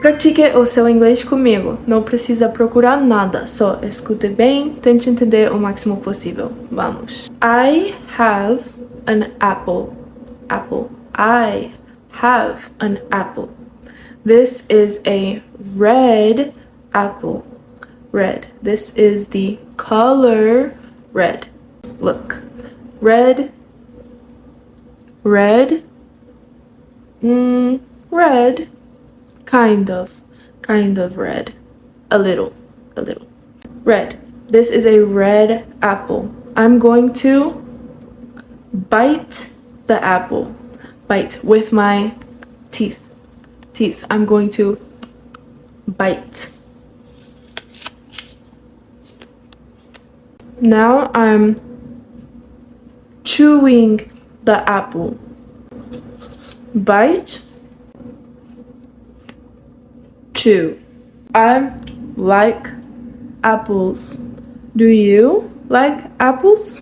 Pratique o seu inglês comigo. Não precisa procurar nada, só escute bem, tente entender o máximo possível. Vamos. I have an apple. Apple. I have an apple. This is a red apple. Red. This is the color red. Look. Red. Red. Red. Kind of red. A little. Red. This is a red apple. I'm going to bite the apple. Bite with my teeth. I'm going to bite. Now I'm chewing the apple. Bite. Chew. I like apples. Do you like apples?